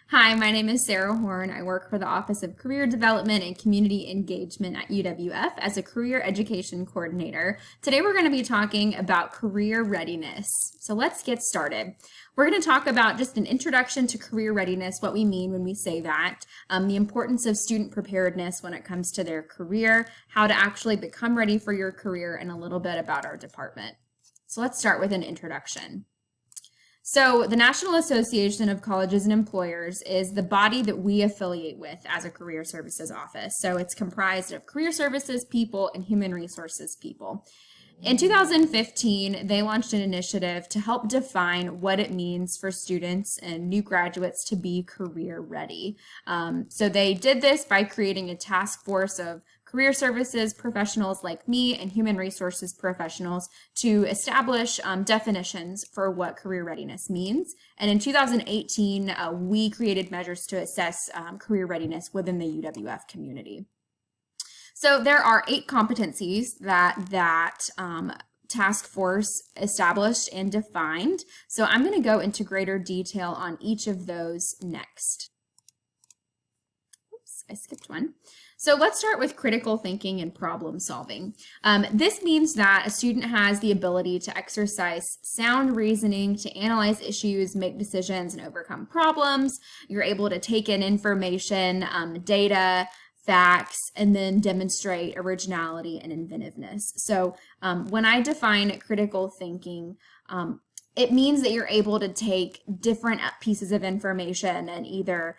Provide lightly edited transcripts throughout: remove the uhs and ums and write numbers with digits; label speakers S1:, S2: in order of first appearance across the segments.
S1: Hi, my name is Sarah Horn. I work for the Office of Career Development and Community Engagement at UWF as a career education coordinator. Today we're going to be talking about career readiness. So let's get started. We're going to talk about just an introduction to career readiness, what we mean when we say that, the importance of student preparedness when it comes to their career, how to actually become ready for your career, and a little bit about our department. So let's start with an introduction. So the National Association of Colleges and Employers is the body that we affiliate with as a career services office. So it's comprised of career services people and human resources people. In 2015, they launched an initiative to help define what it means for students and new graduates to be career ready. So they did this by creating a task force of career services professionals like me and human resources professionals to establish definitions for what career readiness means. And in 2018, we created measures to assess career readiness within the UWF community. So there are 8 competencies that task force established and defined. So I'm going to go into greater detail on each of those next. Oops, I skipped one. So let's start with critical thinking and problem solving. This means that a student has the ability to exercise sound reasoning, to analyze issues, make decisions, and overcome problems. You're able to take in information, data, facts, and then demonstrate originality and inventiveness. So when I define critical thinking, it means that you're able to take different pieces of information and either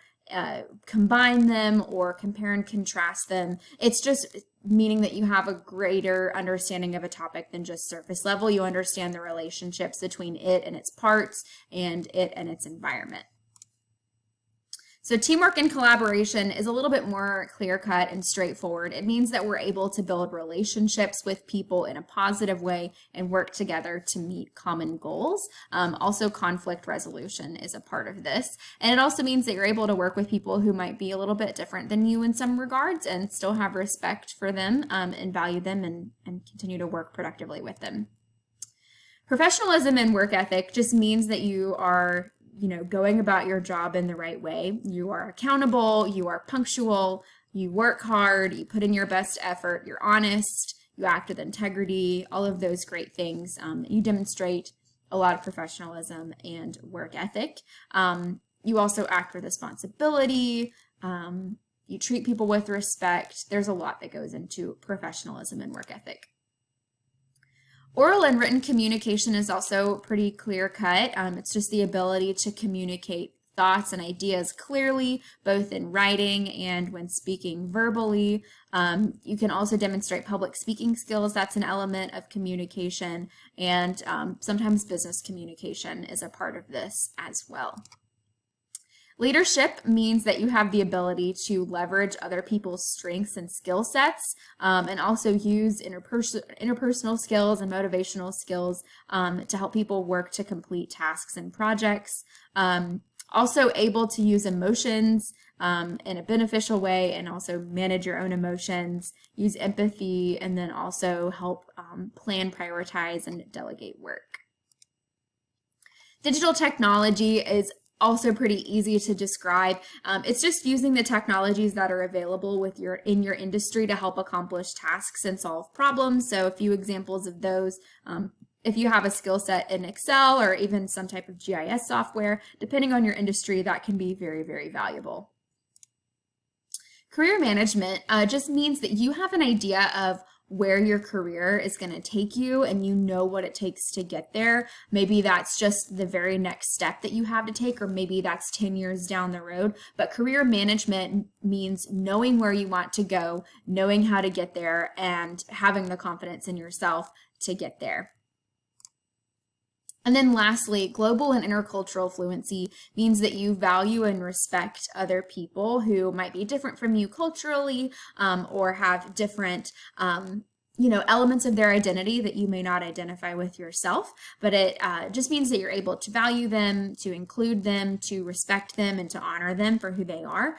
S1: combine them or compare and contrast them. It's just meaning that you have a greater understanding of a topic than just surface level. You understand the relationships between it and its parts and it and its environment. So teamwork and collaboration is a little bit more clear-cut and straightforward. It means that we're able to build relationships with people in a positive way and work together to meet common goals. Also, conflict resolution is a part of this. And it also means that you're able to work with people who might be a little bit different than you in some regards and still have respect for them and value them and continue to work productively with them. Professionalism and work ethic just means that you are going about your job in the right way. You are accountable, you are punctual, you work hard, you put in your best effort, you're honest, you act with integrity, all of those great things. You demonstrate a lot of professionalism and work ethic. You also act with responsibility. You treat people with respect. There's a lot that goes into professionalism and work ethic. Oral and written communication is also pretty clear-cut. It's just the ability to communicate thoughts and ideas clearly, both in writing and when speaking verbally. You can also demonstrate public speaking skills. That's an element of communication, and sometimes business communication is a part of this as well. Leadership means that you have the ability to leverage other people's strengths and skill sets and also use interpersonal skills and motivational skills to help people work to complete tasks and projects. Also able to use emotions in a beneficial way and also manage your own emotions, use empathy, and then also help plan, prioritize, and delegate work. Digital technology is also pretty easy to describe. It's just using the technologies that are available in your industry to help accomplish tasks and solve problems. So a few examples of those, if you have a skill set in Excel or even some type of GIS software, depending on your industry, that can be very, very valuable. Career management just means that you have an idea of where your career is going to take you and you know what it takes to get there. Maybe that's just the very next step that you have to take, or maybe that's 10 years down the road. But career management means knowing where you want to go, knowing how to get there, and having the confidence in yourself to get there. And then lastly, global and intercultural fluency means that you value and respect other people who might be different from you culturally or have different elements of their identity that you may not identify with yourself, but it just means that you're able to value them, to include them, to respect them, and to honor them for who they are,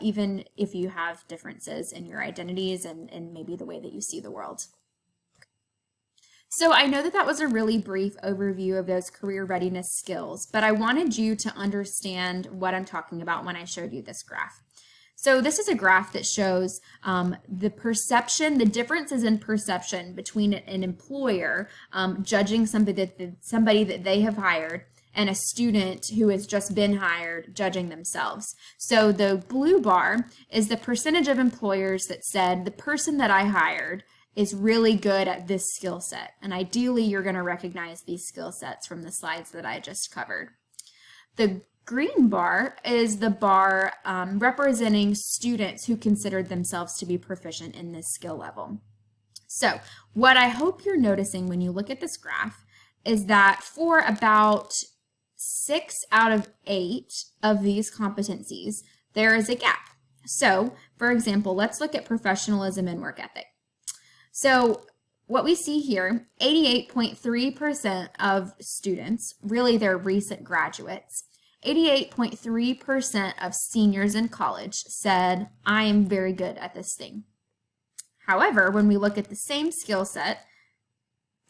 S1: even if you have differences in your identities and maybe the way that you see the world. So I know that that was a really brief overview of those career readiness skills, but I wanted you to understand what I'm talking about when I showed you this graph. So this is a graph that shows the differences in perception between an employer judging somebody that they have hired and a student who has just been hired judging themselves. So the blue bar is the percentage of employers that said the person that I hired is really good at this skill set. And ideally, you're going to recognize these skill sets from the slides that I just covered. The green bar is the bar representing students who considered themselves to be proficient in this skill level. So what I hope you're noticing when you look at this graph is that for about 6 out of 8 of these competencies, there is a gap. So, for example, let's look at professionalism and work ethic. So what we see here, 88.3% of students, really they're recent graduates, 88.3% of seniors in college said, I am very good at this thing. However, when we look at the same skill set,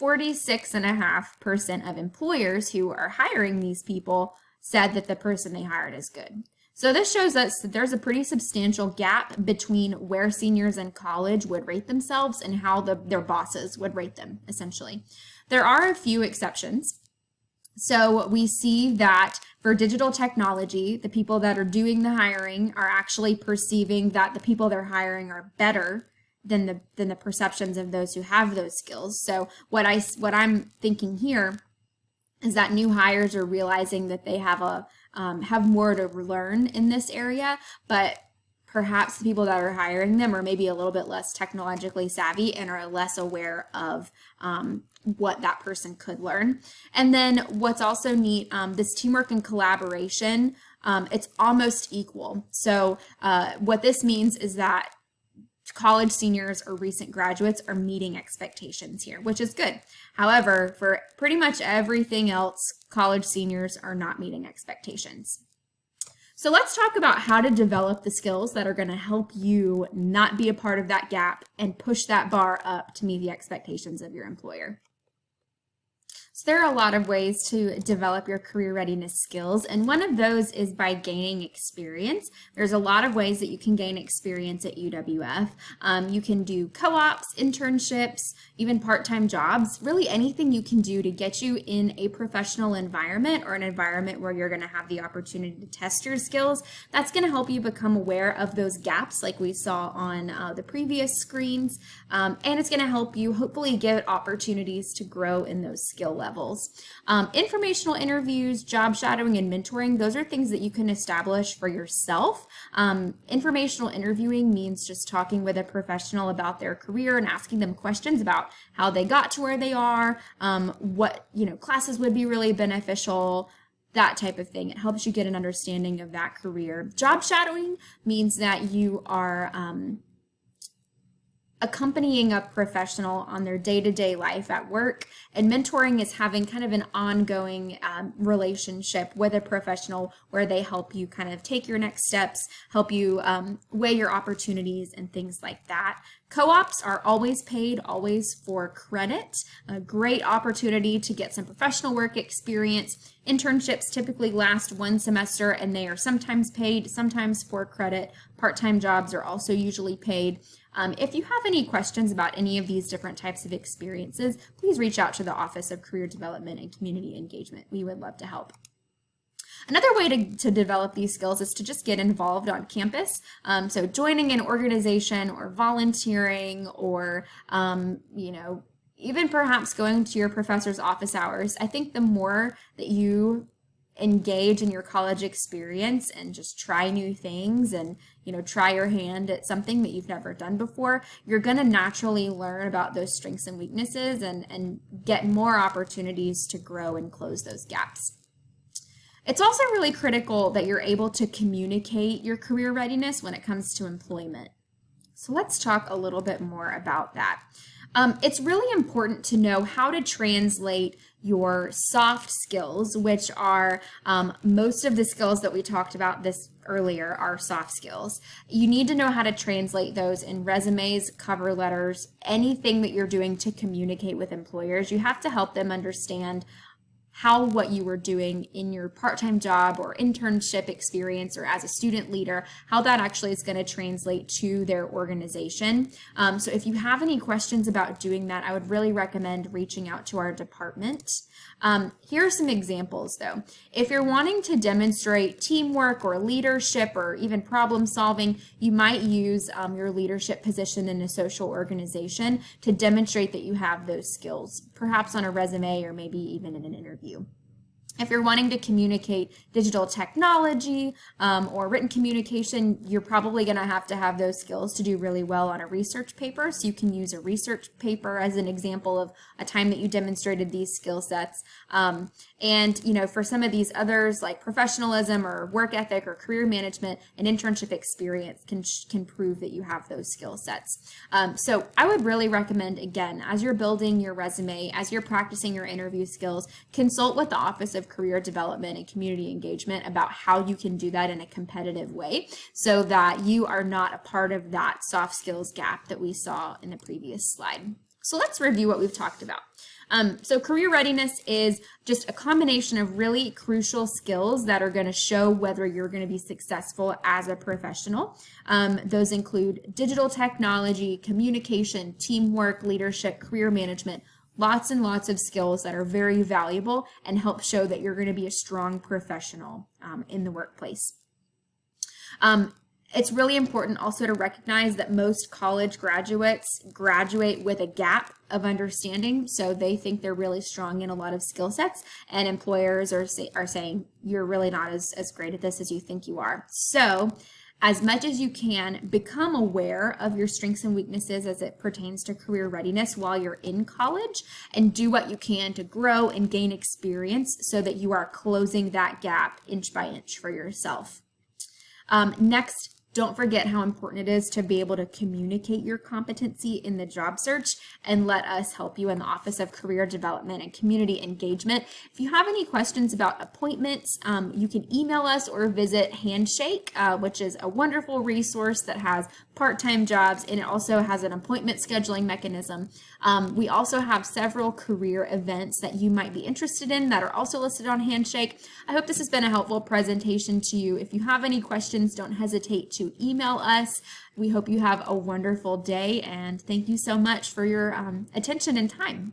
S1: 46.5% of employers who are hiring these people said that the person they hired is good. So this shows us that there's a pretty substantial gap between where seniors in college would rate themselves and how their bosses would rate them, essentially. There are a few exceptions. So we see that for digital technology, the people that are doing the hiring are actually perceiving that the people they're hiring are better than the perceptions of those who have those skills. So what I'm thinking here is that new hires are realizing that they have more to learn in this area, but perhaps the people that are hiring them are maybe a little bit less technologically savvy and are less aware of what that person could learn. And then what's also neat, this teamwork and collaboration, it's almost equal. So what this means is that college seniors or recent graduates are meeting expectations here, which is good. However, for pretty much everything else, college seniors are not meeting expectations. So let's talk about how to develop the skills that are going to help you not be a part of that gap and push that bar up to meet the expectations of your employer. So there are a lot of ways to develop your career readiness skills, and one of those is by gaining experience. There's a lot of ways that you can gain experience at UWF. You can do co-ops, internships, even part-time jobs, really anything you can do to get you in a professional environment or an environment where you're going to have the opportunity to test your skills. That's going to help you become aware of those gaps like we saw on the previous screens, and it's going to help you hopefully get opportunities to grow in those skill levels. Informational interviews, job shadowing, and mentoring, those are things that you can establish for yourself. Informational interviewing means just talking with a professional about their career and asking them questions about how they got to where they are, what classes would be really beneficial, that type of thing. It helps you get an understanding of that career. Job shadowing means that you are accompanying a professional on their day-to-day life at work, and mentoring is having kind of an ongoing relationship with a professional where they help you kind of take your next steps, help you weigh your opportunities and things like that. Co-ops are always paid, always for credit, a great opportunity to get some professional work experience. Internships typically last 1 semester and they are sometimes paid, sometimes for credit. Part-time jobs are also usually paid. If you have any questions about any of these different types of experiences, please reach out to the Office of Career Development and Community Engagement. We would love to help. Another way to develop these skills is to just get involved on campus. So joining an organization or volunteering or, even perhaps going to your professor's office hours. I think the more that you engage in your college experience and just try new things and try your hand at something that you've never done before, you're going to naturally learn about those strengths and weaknesses and get more opportunities to grow and close those gaps. It's also really critical that you're able to communicate your career readiness when it comes to employment. So let's talk a little bit more about that. It's really important to know how to translate your soft skills, which are most of the skills that we talked about this earlier are soft skills. You need to know how to translate those in resumes, cover letters, anything that you're doing to communicate with employers. You have to help them understand how what you were doing in your part-time job or internship experience or as a student leader, how that actually is going to translate to their organization. So if you have any questions about doing that, I would really recommend reaching out to our department. Here are some examples though. If you're wanting to demonstrate teamwork or leadership or even problem solving, you might use your leadership position in a social organization to demonstrate that you have those skills, perhaps on a resume or maybe even in an interview. If you're wanting to communicate digital technology or written communication, you're probably going to have those skills to do really well on a research paper. So you can use a research paper as an example of a time that you demonstrated these skill sets. And, you know, for some of these others like professionalism or work ethic or career management, an internship experience can prove that you have those skill sets. So I would really recommend, again, as you're building your resume, as you're practicing your interview skills, consult with the Office of Career Development and Community Engagement about how you can do that in a competitive way so that you are not a part of that soft skills gap that we saw in the previous slide. So let's review what we've talked about. So career readiness is just a combination of really crucial skills that are going to show whether you're going to be successful as a professional. Those include digital technology, communication, teamwork, leadership, career management, lots and lots of skills that are very valuable and help show that you're going to be a strong professional in the workplace. It's really important also to recognize that most college graduates graduate with a gap of understanding, so they think they're really strong in a lot of skill sets, and employers are saying you're really not as great at this as you think you are. So as much as you can, become aware of your strengths and weaknesses as it pertains to career readiness while you're in college, and do what you can to grow and gain experience so that you are closing that gap inch by inch for yourself. Next, don't forget how important it is to be able to communicate your competency in the job search, and let us help you in the Office of Career Development and Community Engagement. If you have any questions about appointments, you can email us or visit Handshake, which is a wonderful resource that has part-time jobs, and it also has an appointment scheduling mechanism. We also have several career events that you might be interested in that are also listed on Handshake. I hope this has been a helpful presentation to you. If you have any questions, don't hesitate to email us. We hope you have a wonderful day, and thank you so much for your attention and time.